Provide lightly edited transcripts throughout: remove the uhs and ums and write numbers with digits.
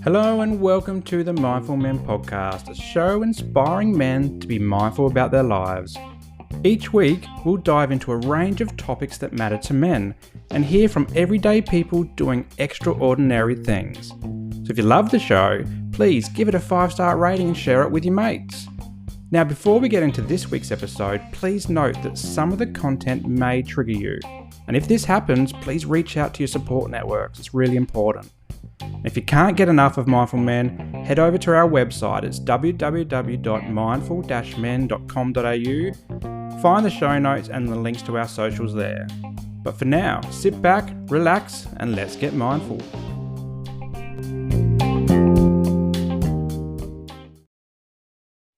Hello and welcome to the Mindful Men podcast, a show inspiring men to be mindful about their lives. Each week, we'll dive into a range of topics that matter to men and hear from everyday people doing extraordinary things. So if you love the show, please give it a 5-star rating and share it with your mates. Now, before we get into this week's episode, please note that some of the content may trigger you. And if this happens, please reach out to your support networks. It's really important. If you can't get enough of Mindful Men, head over to our website. It's www.mindful-men.com.au. Find the show notes and the links to our socials there. But for now, sit back, relax, and let's get mindful.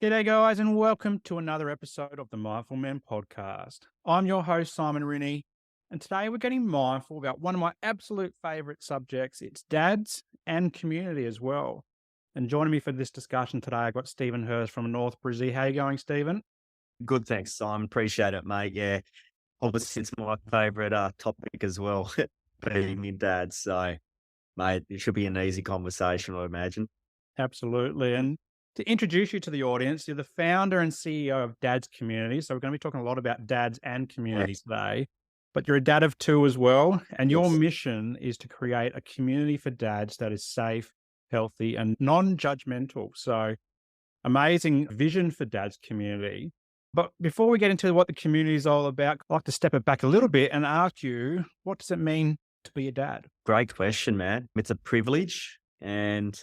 G'day guys, and welcome to another episode of the Mindful Men podcast. I'm your host, Simon Rooney. And today we're getting mindful about one of my absolute favourite subjects. It's dads and community as well. And joining me for this discussion today, I've got Stephen Hirst from North Brizzy. How are you going, Stephen? Good, thanks, Simon. Appreciate it, mate. Yeah, obviously it's my favourite topic as well, being your dad. So, mate, it should be an easy conversation, I imagine. Absolutely. And to introduce you to the audience, you're the founder and CEO of Dad's Community. So we're going to be talking a lot about dads and community today. But you're a dad of 2 as well, and your mission is to create a community for dads that is safe, healthy, and non-judgmental. So amazing vision for Dad's Community. But before we get into what the community is all about, I'd like to step it back a little bit and ask you, what does it mean to be a dad? Great question, man. It's a privilege. And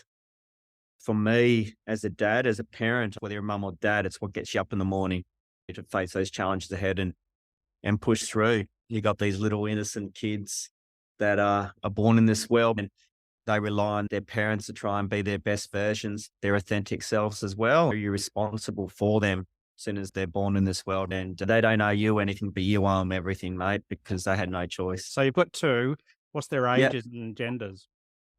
for me, as a dad, as a parent, whether you're a mum or dad, it's what gets you up in the morning to face those challenges ahead and push through. You got these little innocent kids that are born in this world, and they rely on their parents to try and be their best versions, their authentic selves as well. You're responsible for them as soon as they're born in this world, and they don't owe you anything, but you owe them everything, mate, because they had no choice. So you've got 2. What's their ages and genders?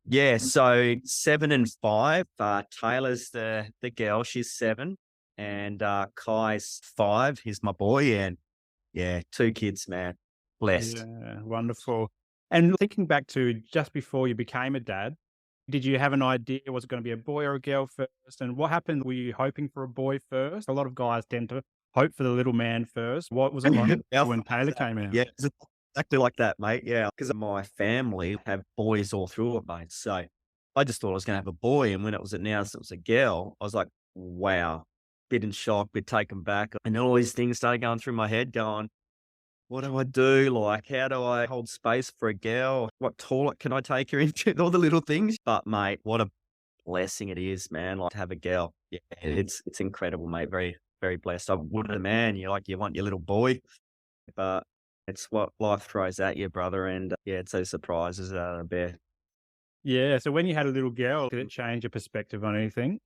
Yeah, so 7 and 5. Taylor's the girl, she's 7, and Kai's 5. He's my boy, and yeah, 2 kids, man. Blessed. Yeah, wonderful. And thinking back to just before you became a dad, did you have an idea? Was it going to be a boy or a girl first? And what happened? Were you hoping for a boy first? A lot of guys tend to hope for the little man first. What was it like when Taylor came out? Yeah, it's exactly like that, mate. Yeah, because my family have boys all through it, mate. So I just thought I was going to have a boy. And when it was announced it was a girl, I was like, wow, bit in shock, bit taken back. And all these things started going through my head going, what do I do? Like, how do I hold space for a girl? What toilet can I take her into? All the little things. But mate, what a blessing it is, man. Like to have a girl. Yeah, it's incredible, mate. Very, very blessed. I wouldn't, man. You want your little boy, but it's what life throws at you, brother. And yeah, it's those surprises that are there. Yeah. So when you had a little girl, did it change your perspective on anything?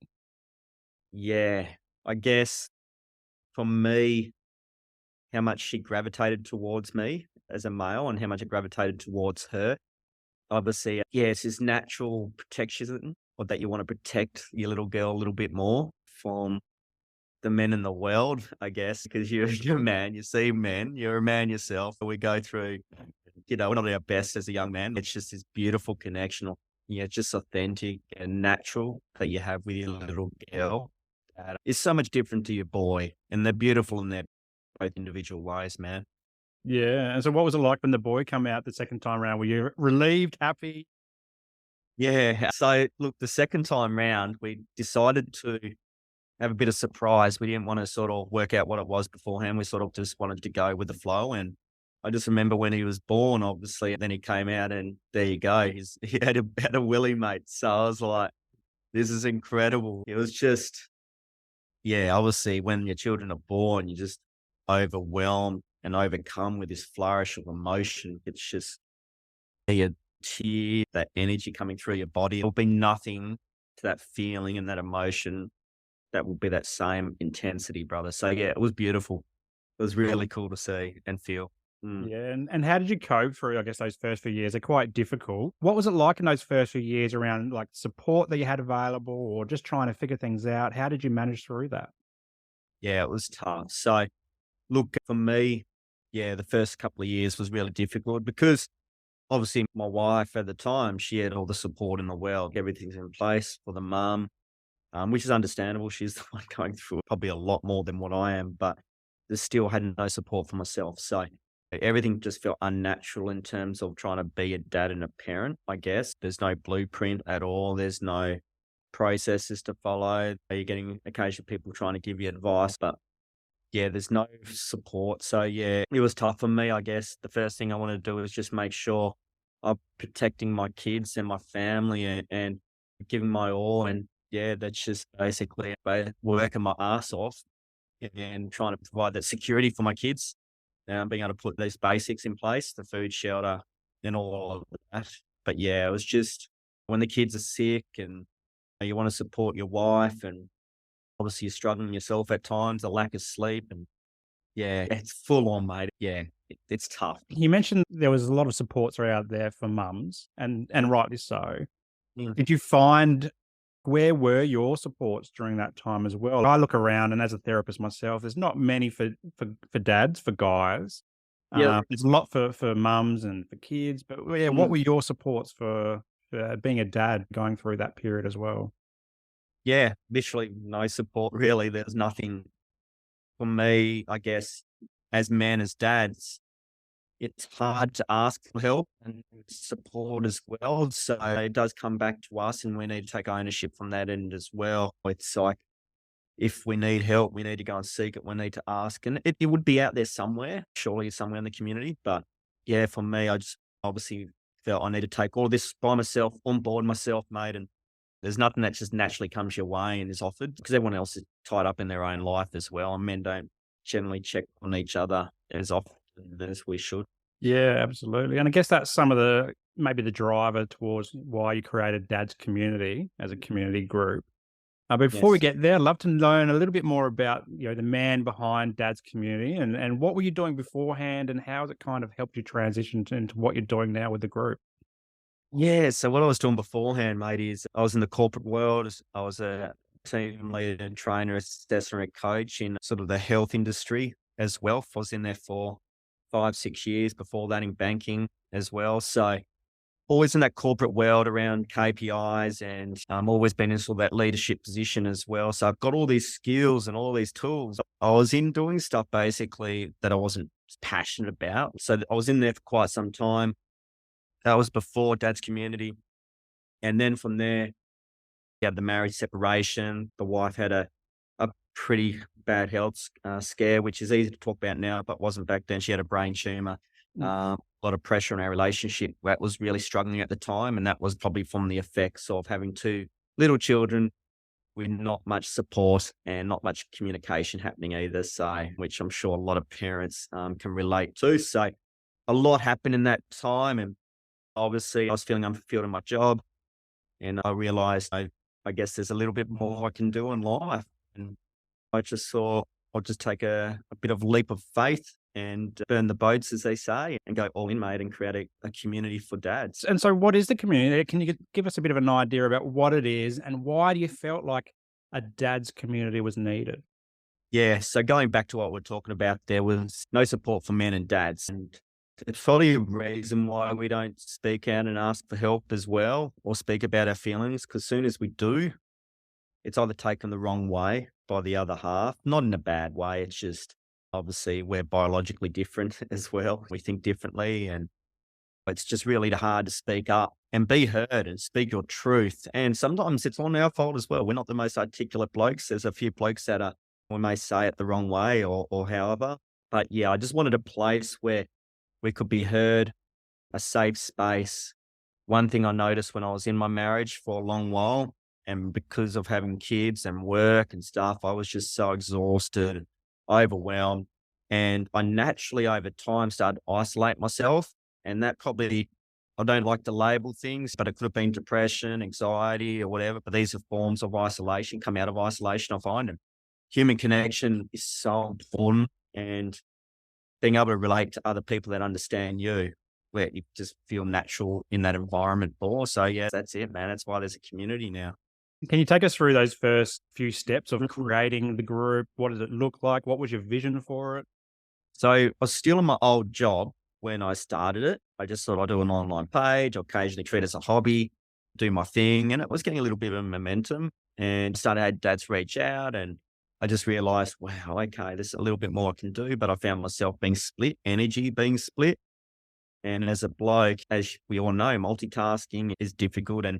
Yeah, I guess for me, how much she gravitated towards me as a male and how much I gravitated towards her. Obviously, yeah, it's this natural protection, or that you want to protect your little girl a little bit more from the men in the world, I guess, because you're a man, you see men, you're a man yourself. We go through, we're not our best as a young man. It's just this beautiful connection, just authentic and natural that you have with your little girl. It's so much different to your boy, and they're beautiful in their both individual ways, man. Yeah. And so what was it like when the boy came out the second time around? Were you relieved, happy? Yeah. So look, the second time round, we decided to have a bit of surprise. We didn't want to sort of work out what it was beforehand. We sort of just wanted to go with the flow. And I just remember when he was born, obviously, and then he came out and there you go. He had a willy, mate. So I was like, this is incredible. It was just, yeah, obviously when your children are born, you just overwhelmed and overcome with this flourish of emotion. It's just your tear, that energy coming through your body. It'll be nothing to that feeling and that emotion that will be that same intensity, brother. So yeah, it was beautiful. It was really cool to see and feel. Yeah. And how did you cope through, I guess, those first few years? They're quite difficult. What was it like in those first few years around like support that you had available or just trying to figure things out? How did you manage through that? Yeah, it was tough. So look, for me, yeah, the first couple of years was really difficult because obviously my wife at the time, she had all the support in the world. Everything's in place for the mum, which is understandable. She's the one going through probably a lot more than what I am, but there still had no support for myself. So everything just felt unnatural in terms of trying to be a dad and a parent, I guess. There's no blueprint at all. There's no processes to follow. You're getting occasional people trying to give you advice, but yeah, there's no support. So yeah, it was tough for me, I guess. The first thing I wanted to do was just make sure I'm protecting my kids and my family and giving my all. And yeah, that's just basically working my ass off and trying to provide that security for my kids. And being able to put these basics in place, the food, shelter, and all of that. But yeah, it was just when the kids are sick and you want to support your wife and obviously you're struggling yourself at times, the lack of sleep and yeah, it's full on, mate. Yeah, it's tough. You mentioned there was a lot of supports are out there for mums, and rightly so. Mm. Did you find where were your supports during that time as well? I look around, and as a therapist myself, there's not many for dads, for guys. Yeah. There's a lot for mums and for kids, but yeah, what Mm. were your supports for being a dad going through that period as well? Yeah, literally no support really. There's nothing for me, I guess, as men, as dads, it's hard to ask for help and support as well. So it does come back to us and we need to take ownership from that end as well. It's like if we need help, we need to go and seek it. We need to ask. And it would be out there somewhere, surely somewhere in the community. But yeah, for me, I just obviously felt I need to take all this by myself, on board myself, mate. And there's nothing that just naturally comes your way and is offered because everyone else is tied up in their own life as well. And men don't generally check on each other as often as we should. Yeah, absolutely. And I guess that's some of the maybe the driver towards why you created Dad's Community as a community group. Before we Yes. get there, I'd love to learn a little bit more about, the man behind Dad's Community and what were you doing beforehand and how has it kind of helped you transition into what you're doing now with the group? Yeah. So what I was doing beforehand, mate, is I was in the corporate world. I was a team leader and trainer, assessor and coach in sort of the health industry as well. I was in there for 5, 6 years before that in banking as well. So always in that corporate world around KPIs and always been in sort of that leadership position as well. So I've got all these skills and all these tools. I was in doing stuff basically that I wasn't passionate about. So I was in there for quite some time. That was before Dad's Community. And then from there, you had the marriage separation. The wife had a pretty bad health scare, which is easy to talk about now, but wasn't back then. She had a brain tumor, Mm. a lot of pressure on our relationship. That was really struggling at the time. And that was probably from the effects of having two little children with not much support and not much communication happening either. So, which I'm sure a lot of parents can relate to. So, a lot happened in that time. And obviously, I was feeling unfulfilled in my job. And I realized I guess there's a little bit more I can do in life. And I just thought I'll just take a bit of leap of faith and burn the boats, as they say, and go all in, mate, and create a community for dads. And so what is the community? Can you give us a bit of an idea about what it is and why do you felt like a Dad's Community was needed? Yeah. So going back to what we're talking about, there was no support for men and dads. And it's probably a reason why we don't speak out and ask for help as well or speak about our feelings. Because soon as we do, it's either taken the wrong way by the other half, not in a bad way. It's just obviously we're biologically different as well. We think differently. And it's just really hard to speak up and be heard and speak your truth. And sometimes it's on our fault as well. We're not the most articulate blokes. There's a few blokes that are, we may say it the wrong way or however. But yeah, I just wanted a place where we could be heard, a safe space. One thing I noticed when I was in my marriage for a long while, and because of having kids and work and stuff, I was just so exhausted, overwhelmed. And I naturally over time started to isolate myself. And that probably, I don't like to label things, but it could have been depression, anxiety, or whatever. But these are forms of isolation, come out of isolation, I find. And human connection is so important. And being able to relate to other people that understand you, where you just feel natural in that environment more. So yeah, that's it, man. That's why there's a community now. Can you take us through those first few steps of creating the group? What does it look like? What was your vision for it? So I was still in my old job when I started it. I just thought I'd do an online page, occasionally treat it as a hobby, do my thing. And it was getting a little bit of momentum and started had dads reach out. And I just realized, wow, okay, there's a little bit more I can do. But I found myself being split, energy being split. And as a bloke, as we all know, multitasking is difficult. And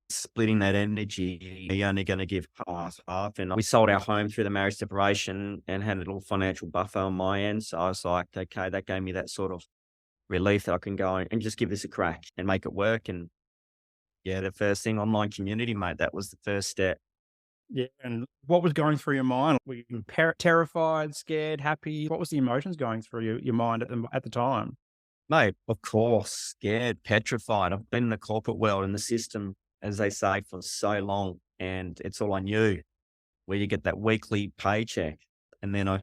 splitting that energy, you're only going to give half. And we sold our home through the marriage separation and had a little financial buffer on my end. So I was like, okay, that gave me that sort of relief that I can go and just give this a crack and make it work. And yeah, the first thing, online community, mate, that was the first step. Yeah. And what was going through your mind? Were you terrified, scared, happy? What was the emotions going through your mind at the time? Mate, of course, scared, petrified. I've been in the corporate world and the system, as they say, for so long. And it's all I knew, where you get that weekly paycheck. And then I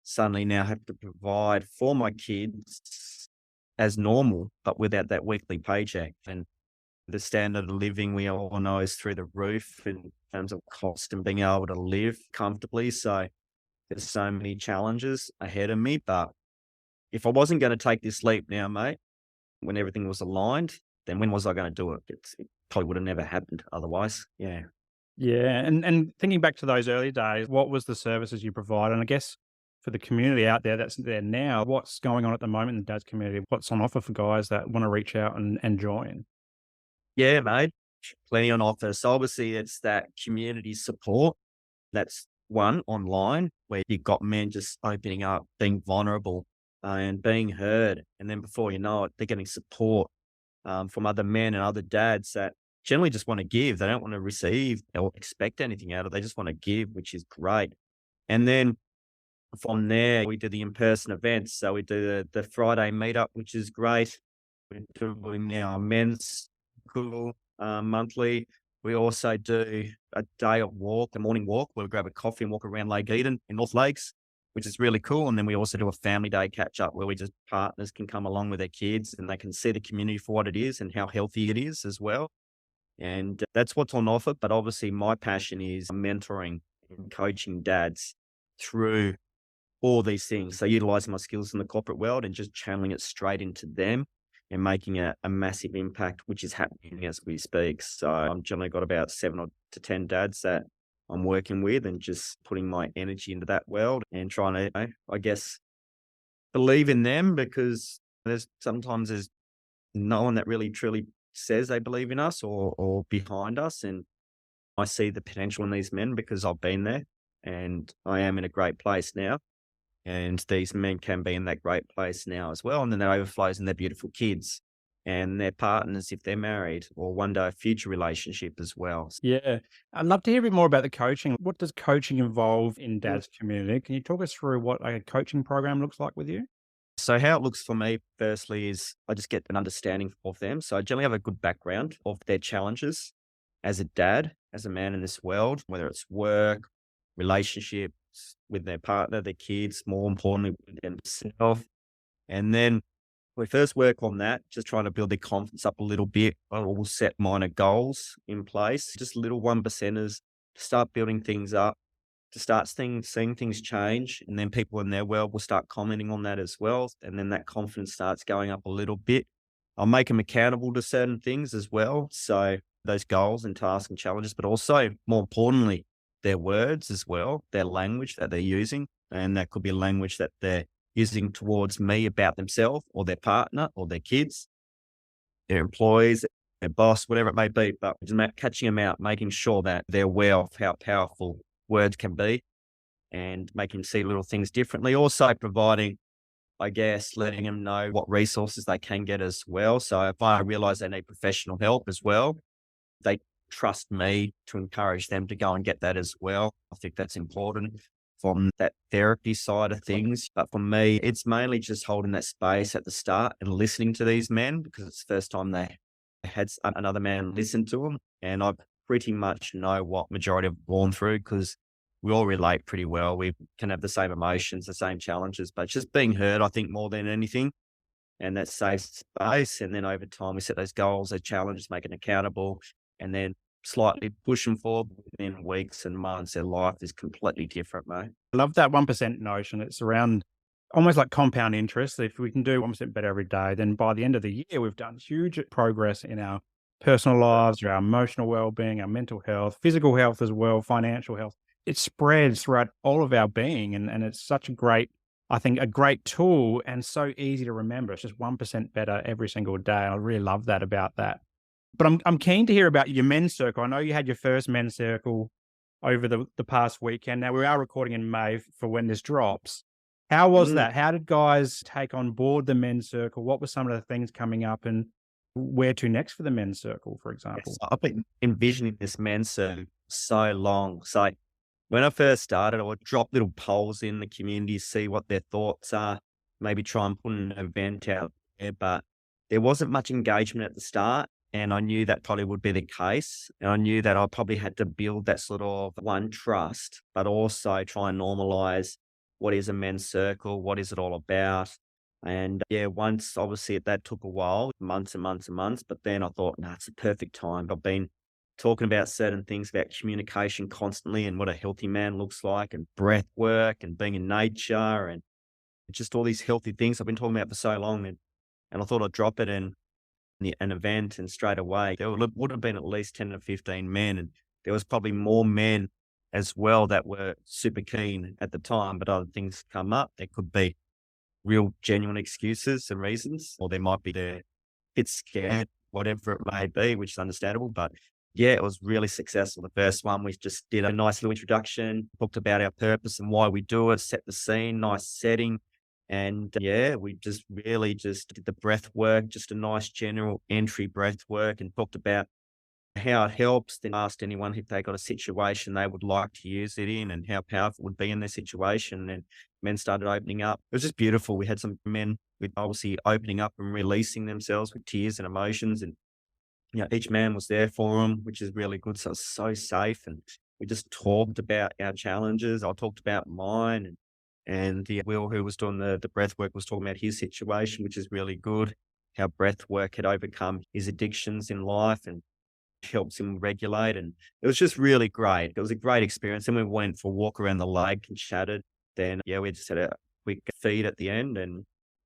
suddenly now have to provide for my kids as normal, but without that weekly paycheck. And the standard of living we all know is through the roof in terms of cost and being able to live comfortably. So there's so many challenges ahead of me. But if I wasn't going to take this leap now, mate, when everything was aligned, then when was I going to do it? It probably would have never happened otherwise. Yeah. Yeah, and thinking back to those early days, what was the services you provide? And I guess for the community out there that's there now, what's going on at the moment in the dads community? What's on offer for guys that want to reach out and join? Yeah, mate. Plenty on offer. So obviously it's that community support. That's one online where you've got men just opening up, being vulnerable and being heard. And then before you know it, they're getting support from other men and other dads that generally just want to give. They don't want to receive or expect anything out of it. They just want to give, which is great. And then from there, we do the in-person events. So we do the Friday meetup, which is great. We're doing now a men's school monthly. We also do a day of walk, a morning walk, where we grab a coffee and walk around Lake Eden in North Lakes, which is really cool. And then we also do a family day catch up where we just partners can come along with their kids and they can see the community for what it is and how healthy it is as well. And that's what's on offer. But obviously, my passion is mentoring and coaching dads through all these things. So utilizing my skills in the corporate world and just channeling it straight into them and making a massive impact, which is happening as we speak. So I'm generally got about 7 to 10 dads that I'm working with and just putting my energy into that world and trying to, I guess, believe in them because there's no one that really truly says they believe in us or behind us. And I see the potential in these men because I've been there and I am in a great place now. And these men can be in that great place now as well. And then that overflows in their beautiful kids and their partners if they're married or one day a future relationship as well. Yeah, I'd love to hear a bit more about the coaching. What does coaching involve in Mm. dads community? Can you talk us through what a coaching program looks like with you? So how it looks for me, firstly, is I just get an understanding of them. So I generally have a good background of their challenges as a dad, as a man in this world, whether it's work, relationships with their partner, their kids, more importantly with themselves. And then we first work on that, just trying to build their confidence up a little bit. I will set minor goals in place, just little one percenters to start building things up, to start seeing things change. And then people in their world will start commenting on that as well. And then that confidence starts going up a little bit. I'll make them accountable to certain things as well. So those goals and tasks and challenges, but also more importantly, their words as well, their language that they're using. And that could be language that they're using towards me about themselves or their partner or their kids, their employees, their boss, whatever it may be. But just catching them out, making sure that they're aware of how powerful words can be and making them see little things differently. Also providing, I guess, letting them know what resources they can get as well. So if I realize they need professional help as well, they trust me to encourage them to go and get that as well. I think that's important from that therapy side of things. But for me, it's mainly just holding that space at the start and listening to these men because it's the first time they had another man listen to them. And I pretty much know what majority have gone through because we all relate pretty well. We can have the same emotions, the same challenges, but just being heard, I think, more than anything. And that safe space. And then over time, we set those goals, those challenges, make it accountable, and then slightly push them forward within weeks and months. Their life is completely different, mate. I love that 1% notion. It's around almost like compound interest. If we can do 1% better every day, then by the end of the year, we've done huge progress in our personal lives, our emotional well-being, our mental health, physical health as well, financial health. It spreads throughout all of our being, and it's such a great, I think, a great tool and so easy to remember. It's just 1% better every single day. I really love that about that. But I'm keen to hear about your men's circle. I know you had your first men's circle over the past weekend. Now, we are recording in May for when this drops. How was Mm. that? How did guys take on board the men's circle? What were some of the things coming up, and where to next for the men's circle, for Yes, example? I've been envisioning this men's circle so long. So when I first started, I would drop little polls in the community, see what their thoughts are, maybe try and put an event out there. But there wasn't much engagement at the start. And I knew that probably would be the case. And I knew that I probably had to build that sort of one trust, but also try and normalize what is a men's circle, what is it all about. And yeah, once obviously that took a while, months and months and months, but then I thought, nah, it's the perfect time. I've been talking about certain things about communication constantly and what a healthy man looks like and breath work and being in nature and just all these healthy things I've been talking about for so long. And I thought I'd drop it in an event and straight away there would have been at least 10 to 15 men. And there was probably more men as well that were super keen at the time, but other things come up. There could be real genuine excuses and reasons, or they might be they're a bit scared, whatever it may be, which is understandable. But yeah, it was really successful. The first one, we just did a nice little introduction, talked about our purpose and why we do it, set the scene, nice setting. And yeah, we just really just did the breath work, just a nice general entry breath work, and talked about how it helps, then asked anyone if they got a situation they would like to use it in and how powerful it would be in their situation. And men started opening up. It was just beautiful. We had some men with obviously opening up and releasing themselves with tears and emotions. And each man was there for them, which is really good. So it's so safe. And we just talked about our challenges. I talked about mine, and the Will, who was doing the breath work, was talking about his situation, which is really good. How breath work had overcome his addictions in life and helps him regulate, and it was just really great. It was a great experience. Then we went for a walk around the lake and chatted. Then, yeah, we just had a quick feed at the end, and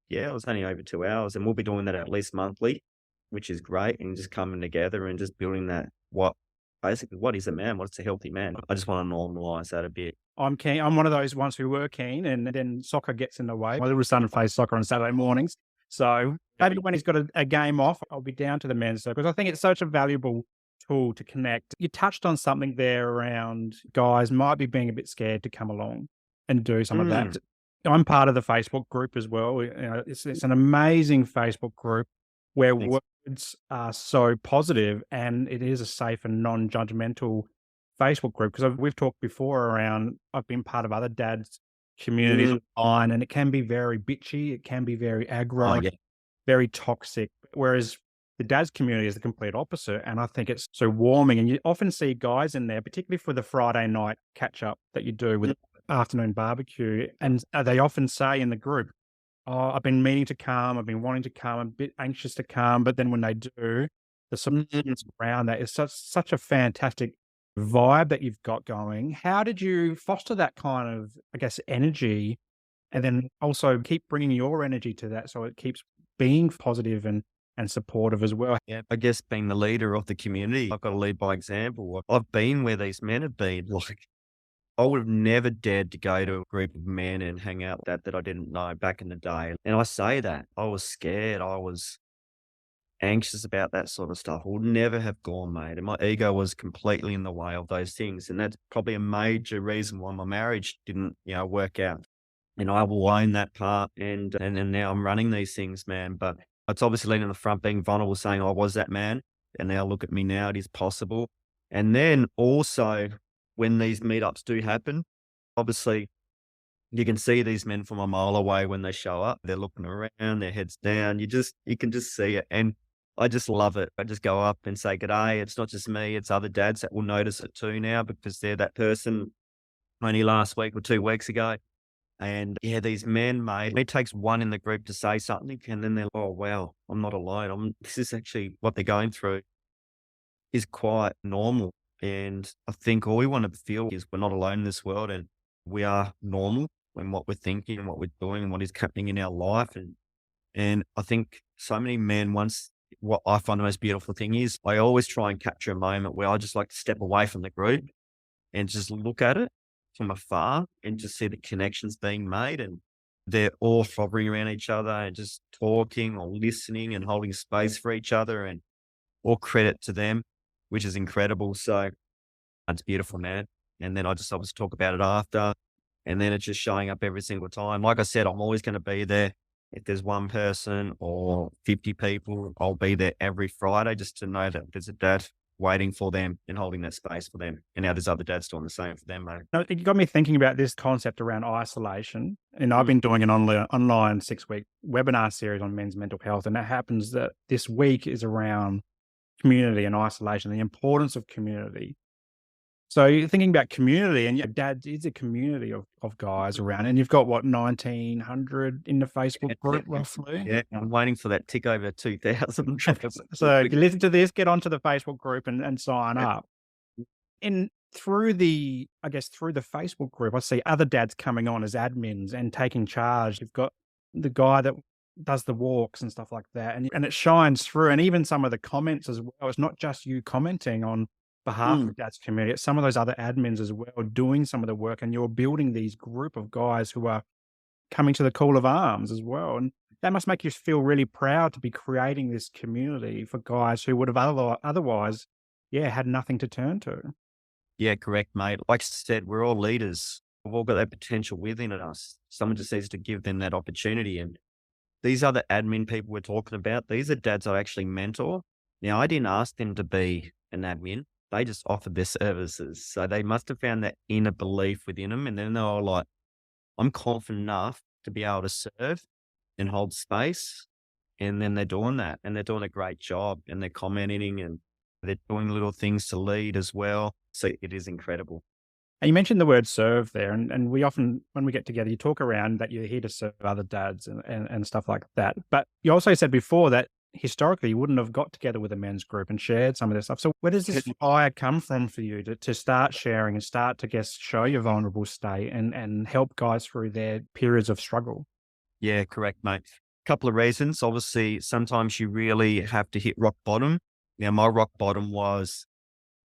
yeah, it was only over 2 hours, and we'll be doing that at least monthly, which is great, and just coming together and just building that basically, what is a man? What's a healthy man? I just wanna normalize that a bit. I'm keen. I'm one of those ones who were keen, and then soccer gets in the way. My little son plays soccer on Saturday mornings, so maybe when he's got a game off, I'll be down to the men's circle, because I think it's such a valuable tool to connect. You touched on something there around guys might be being a bit scared to come along and do some of Mm, that. I'm part of the Facebook group as well. It's an amazing Facebook group where thanks. words are so positive, and it is a safe and non-judgmental Facebook group, because we've talked before around, I've been part of other dads communities Mm, online, and it can be very bitchy, it can be very oh, aggro, yeah. very toxic. Whereas the dads community is the complete opposite. And I think it's so warming. And you often see guys in there, particularly for the Friday night catch up that you do with Mm, afternoon barbecue. And they often say in the group, oh, I've been meaning to come, I've been wanting to come, I'm a bit anxious to come. But then when they do, the mm. support around that is such a fantastic vibe that you've got going. How did you foster that kind of, I guess, energy, and then also keep bringing your energy to that so it keeps being positive and supportive as well? Yeah, I guess being the leader of the community, I've got to lead by example. I've been where these men have been. Like, I would have never dared to go to a group of men and hang out with that I didn't know back in the day. And I say that I was scared. I was anxious about that sort of stuff. I would never have gone, mate. And my ego was completely in the way of those things. And that's probably a major reason why my marriage didn't, work out. And I will own that part. And now I'm running these things, man. But it's obviously leaning in the front, being vulnerable, saying I was that man. And now look at me now. It is possible. And then also when these meetups do happen, obviously you can see these men from a mile away when they show up. They're looking around, their heads down. You can just see it. And I just love it. I just go up and say, "G'day." It's not just me, it's other dads that will notice it too now because they're that person only last week or 2 weeks ago. And yeah, these men, mate, it takes one in the group to say something, and then they're, "Oh, wow, I'm not alone. This is actually what they're going through is quite normal." And I think all we want to feel is we're not alone in this world and we are normal. and what we're thinking and what we're doing and what is happening in our life. And I think so many men, once what I find the most beautiful thing is I always try and capture a moment where I just like to step away from the group and just look at it from afar and just see the connections being made. And they're all hovering around each other and just talking or listening and holding space for each other, and all credit to them, which is incredible. So it's beautiful, man. And then I just obviously talk about it after, and then it's just showing up every single time. Like I said, I'm always going to be there. If there's one person or 50 people, I'll be there every Friday just to know that there's a dad waiting for them and holding that space for them. And now there's other dads doing the same for them, mate. No, it got me thinking about this concept around isolation. And I've Mm. been doing an online 6-week webinar series on men's mental health. And it happens that this week is around community and isolation, the importance of community. So you're thinking about community, and your dad is a community of guys around, and you've got what, 1,900 in the Facebook group roughly? Yeah, I'm waiting for that tick over 2,000. So if you listen to this, get onto the Facebook group and sign up. And through the Facebook group, I see other dads coming on as admins and taking charge. You've got the guy that does the walks and stuff like that, and it shines through. And even some of the comments as well. It's not just you commenting on behalf of Mm. the dad's community. It's some of those other admins as well doing some of the work, and you're building these group of guys who are coming to the call of arms as well. And that must make you feel really proud to be creating this community for guys who would have otherwise, yeah, had nothing to turn to. Yeah, correct, mate. Like I said, we're all leaders. We've all got that potential within us. Someone just needs to give them that opportunity. And these other admin people we're talking about, these are dads I actually mentor. Now, I didn't ask them to be an admin. They just offered their services. So they must have found that inner belief within them. And then they were like, I'm confident enough to be able to serve and hold space. And then they're doing that, and they're doing a great job, and they're commenting, and they're doing little things to lead as well. So it is incredible. And you mentioned the word serve there, and we often, when we get together, you talk around that you're here to serve other dads and stuff like that. But you also said before that historically you wouldn't have got together with a men's group and shared some of this stuff. So where does this fire come from for you to start sharing and start to guess show your vulnerable state and help guys through their periods of struggle? Yeah, correct, mate. Couple of reasons. Obviously, sometimes you really have to hit rock bottom. Now, my rock bottom was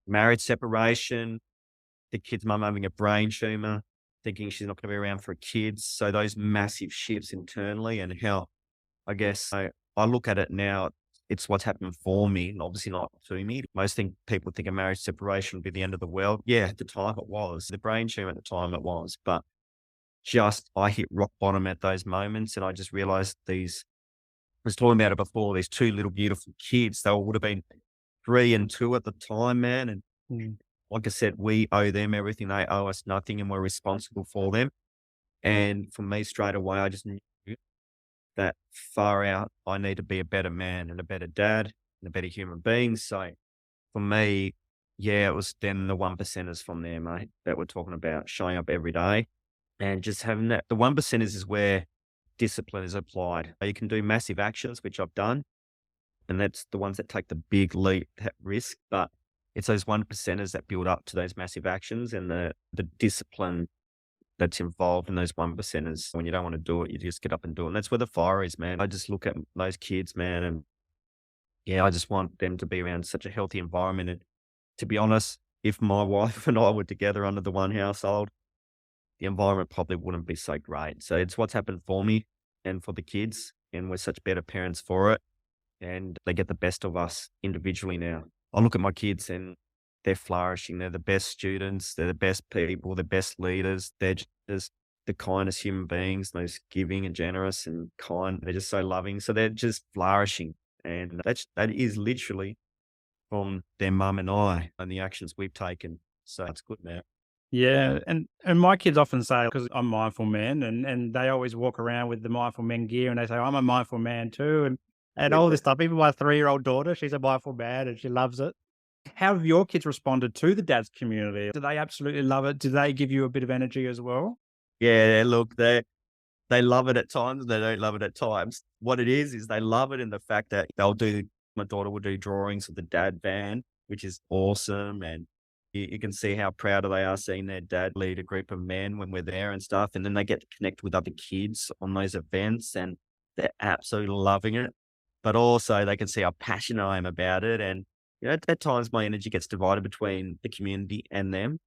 marriage separation, the kid's mum having a brain tumor, thinking she's not going to be around for kids. So those massive shifts internally, and how I look at it now, it's what's happened for me, and obviously not to me. People think a marriage separation would be the end of the world. Yeah, at the time it was. The brain tumor at the time it was. But I hit rock bottom at those moments, and I just realized I was talking about it before, these two little beautiful kids. They would have been 3 and 2 at the time, man. And Mm. like I said, we owe them everything. They owe us nothing, and we're responsible for them. And for me, straight away, I just knew that far out, I need to be a better man and a better dad and a better human being. So for me, yeah, it was then the one percenters from there, mate, that we're talking about showing up every day and just having that. The one percenters is where discipline is applied. You can do massive actions, which I've done, and that's the ones that take the big leap, that risk. But it's those one percenters that build up to those massive actions, and the discipline that's involved in those one percenters. When you don't want to do it, you just get up and do it. And that's where the fire is, man. I just look at those kids, man, and yeah, I just want them to be around such a healthy environment. And to be honest, if my wife and I were together under the one household, the environment probably wouldn't be so great. So it's what's happened for me and for the kids, and we're such better parents for it. And they get the best of us individually now. I look at my kids and they're flourishing. They're the best students. They're the best people, the best leaders. They're just the kindest human beings, most giving and generous and kind. They're just so loving. So they're just flourishing. And that is literally from their mum and I and the actions we've taken. So it's good, man. Yeah, and my kids often say, because I'm mindful man, and they always walk around with the mindful men gear, and they say, "I'm a mindful man too," and all this stuff. Even my 3-year-old daughter, she's a mindful man, and she loves it. How have your kids responded to the dad's community? Do they absolutely love it? Do they give you a bit of energy as well? Yeah, look, they love it at times and they don't love it at times. What it is they love it in the fact that my daughter will do drawings of the dad van, which is awesome. And You can see how proud they are seeing their dad lead a group of men when we're there and stuff. And then they get to connect with other kids on those events and they're absolutely loving it. But also they can see how passionate I am about it. And, at times my energy gets divided between the community and them.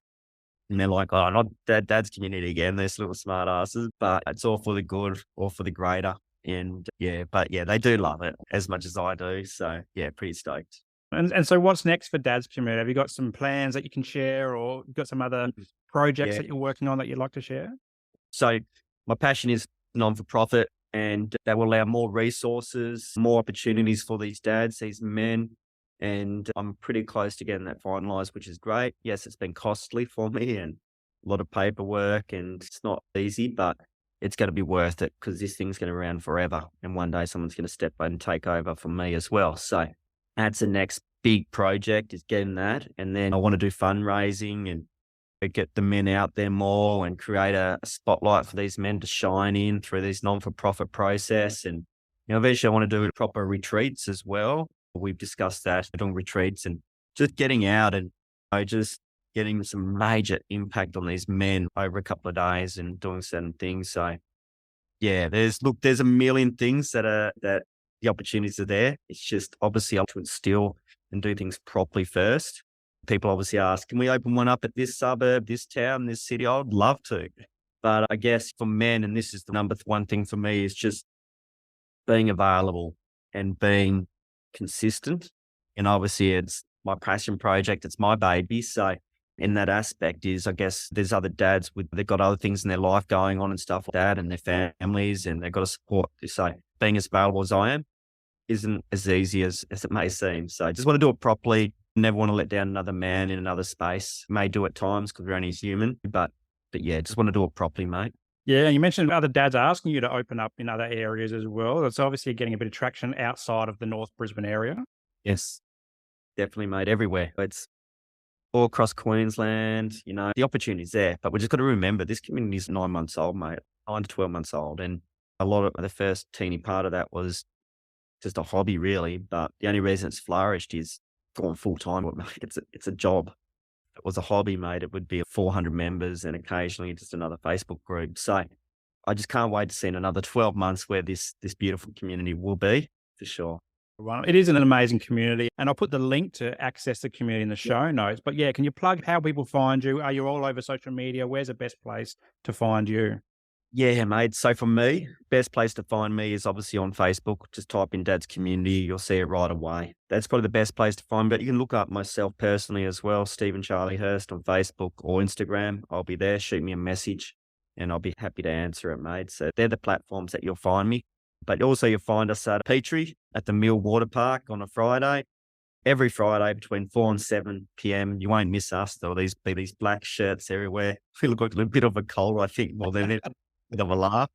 And they're like, oh, not dad's community again, these little smart asses. But it's all for the good, all for the greater. And yeah, they do love it as much as I do. So yeah, pretty stoked. And so what's next for Dad's community? Have you got some plans that you can share, or you got some other projects Yeah. that you're working on that you'd like to share? So my passion is non-for-profit, and that will allow more resources, more opportunities for these dads, these men. And I'm pretty close to getting that finalized, which is great. Yes, it's been costly for me and a lot of paperwork, and it's not easy, but it's going to be worth it because this thing's going to run forever. And one day someone's going to step in and take over from me as well. So that's the next big project, is getting that. And then I want to do fundraising and get the men out there more and create a spotlight for these men to shine in through this non-for-profit process. And, eventually I want to do proper retreats as well. We've discussed that, doing retreats and just getting out and just getting some major impact on these men over a couple of days and doing certain things. So yeah, there's a million things that the opportunities are there. It's just obviously up to instill and do things properly first. People obviously ask, can we open one up at this suburb, this town, this city? I would love to. But I guess for men, and this is the number one thing for me, is just being available and being consistent. And obviously it's my passion project. It's my baby. So in that aspect is, I guess there's other dads they've got other things in their life going on and stuff like that, and their families, and they've got to support this. So being as available as I am isn't as easy as it may seem. So I just want to do it properly. Never want to let down another man in another space. May do at times because we're only human, but yeah, just want to do it properly, mate. Yeah, you mentioned other dads asking you to open up in other areas as well. It's obviously getting a bit of traction outside of the North Brisbane area. Yes, definitely, mate. Everywhere. It's all across Queensland, the opportunity's there, but we just got to remember this community is 9 months old, mate, 9 to 12 months old. And a lot of the first teeny part of that was just a hobby really. But the only reason it's flourished is gone full time. It's a job. If it was a hobby, mate, it would be 400 members and occasionally just another Facebook group. So I just can't wait to see in another 12 months where this beautiful community will be, for sure. Well, it is an amazing community, and I'll put the link to access the community in the show notes. But yeah, can you plug how people find you? Are you all over social media? Where's the best place to find you? Yeah, mate. So for me, best place to find me is obviously on Facebook. Just type in Dad's Community. You'll see it right away. That's probably the best place to find me. But you can look up myself personally as well, Stephen Charlie Hirst on Facebook or Instagram. I'll be there. Shoot me a message and I'll be happy to answer it, mate. So they're the platforms that you'll find me. But also you'll find us at Petrie at the Mill Water Park on a Friday. Every Friday between 4 and 7 p.m. You won't miss us. There'll be these black shirts everywhere. We look like a bit of a cold, I think, more than it. Bit of a laugh,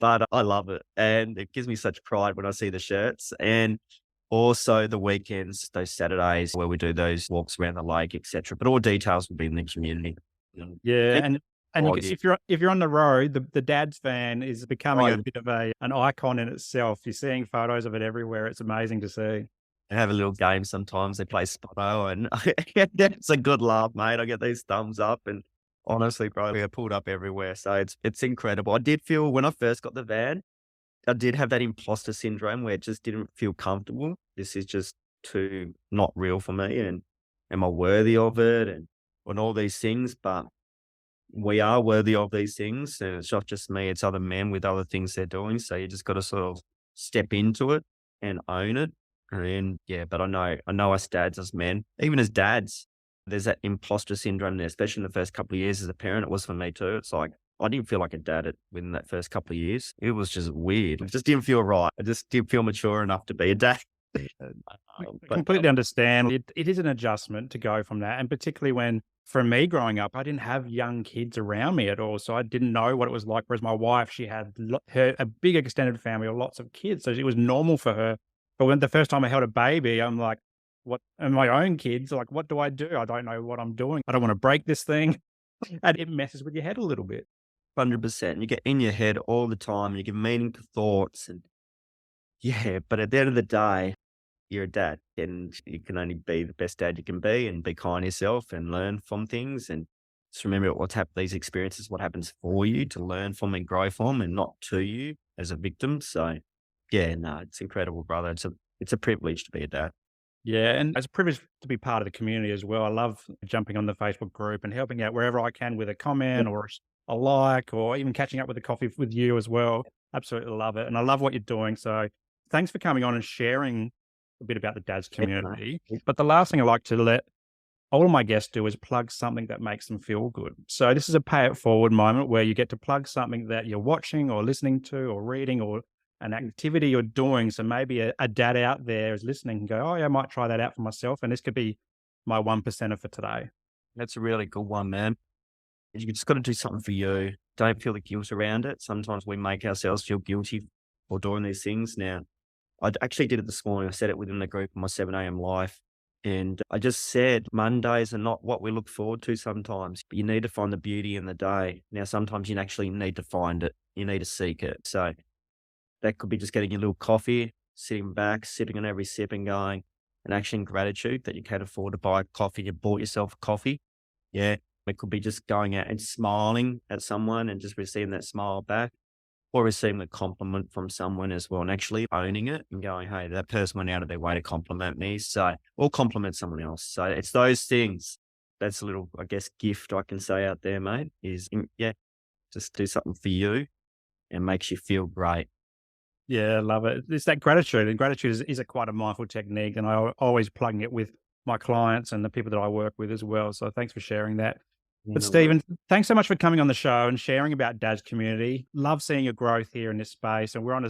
but I love it. And it gives me such pride when I see the shirts. And also the weekends, those Saturdays where we do those walks around the lake, etc. But all details will be in the community. Yeah, and you can, if you're on the road, the Dad's van is becoming a bit of an icon in itself. You're seeing photos of it everywhere. It's amazing to see. They have a little game sometimes. They play Spotto, and it's a good laugh, mate. I get these thumbs up, and honestly, bro, we get pulled up everywhere. So it's incredible. I did feel when I first got the van, I did have that imposter syndrome where it just didn't feel comfortable. This is just too not real for me, and am I worthy of it, and all these things. But we are worthy of these things, and it's not just me, it's other men with other things they're doing. So you just got to sort of step into it and own it. And yeah, but I know us dads, as men, even as dads, there's that imposter syndrome there, especially in the first couple of years as a parent. It was for me too. It's like, I didn't feel like a dad within that first couple of years. It was just weird. It just didn't feel right. I just didn't feel mature enough to be a dad. I completely understand. It is an adjustment to go from that. And particularly when, for me growing up, I didn't have young kids around me at all. So I didn't know what it was like. Whereas my wife, she had a big extended family of lots of kids. So it was normal for her. But when the first time I held a baby, I'm like, what, and my own kids, like, what do? I don't know what I'm doing. I don't want to break this thing. And it messes with your head a little bit. 100%. You get in your head all the time and you give meaning to thoughts. And yeah, but at the end of the day, you're a dad and you can only be the best dad you can be and be kind to yourself and learn from things. And just remember what's happened, these experiences, what happens for you to learn from and grow from and not to you as a victim. So yeah, no, it's incredible, brother. It's a privilege to be a dad. Yeah, and it's a privilege to be part of the community as well. I love jumping on the Facebook group and helping out wherever I can with a Yeah. comment or a like, or even catching up with a coffee with you as well. Absolutely love it. And I love what you're doing. So thanks for coming on and sharing a bit about the dads Yeah, mate. community. But the last thing I like to let all of my guests do is plug something that makes them feel good. So this is a pay it forward moment where you get to plug something that you're watching or listening to or reading or an activity you're doing. So maybe a dad out there is listening and go, oh yeah, I might try that out for myself. And this could be my 1%er for today. That's a really good one, man. You just got to do something for you. Don't feel the guilt around it. Sometimes we make ourselves feel guilty for doing these things. Now, actually did it this morning. I said it within the group in my 7 a.m. life. And I just said Mondays are not what we look forward to sometimes, but you need to find the beauty in the day. Now, sometimes you actually need to find it. You need to seek it. So that could be just getting your little coffee, sitting back, sipping on every sip and going, and actually in gratitude that you can afford to buy coffee. You bought yourself coffee. Yeah. It could be just going out and smiling at someone and just receiving that smile back, or receiving a compliment from someone as well and actually owning it and going, hey, that person went out of their way to compliment me. So, or compliment someone else. So it's those things. That's a little, I guess, gift I can say out there, mate, is yeah, just do something for you and makes you feel great. Yeah, I love it. It's that gratitude, and gratitude is a quite a mindful technique, and always plugging it with my clients and the people that I work with as well. So thanks for sharing that. But No worries. Stephen, thanks so much for coming on the show and sharing about Dad's community. Love seeing your growth here in this space, and we're on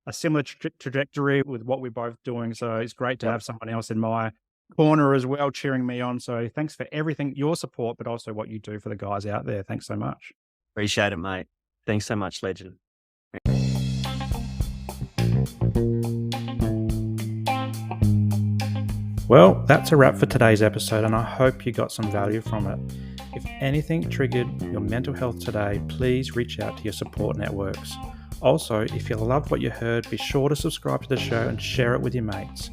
a similar trajectory with what we're both doing. So it's great to Yep. have someone else in my corner as well, cheering me on. So thanks for everything, your support, but also what you do for the guys out there. Thanks so much. Appreciate it, mate. Thanks so much, legend. Well, that's a wrap for today's episode, and I hope you got some value from it. If anything triggered your mental health today, please reach out to your support networks. Also, if you loved what you heard, be sure to subscribe to the show and share it with your mates.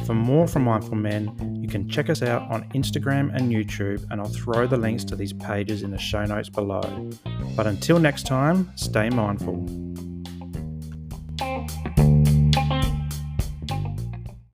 For more from Mindful Men, you can check us out on Instagram and YouTube, and I'll throw the links to these pages in the show notes below. But until next time, stay mindful.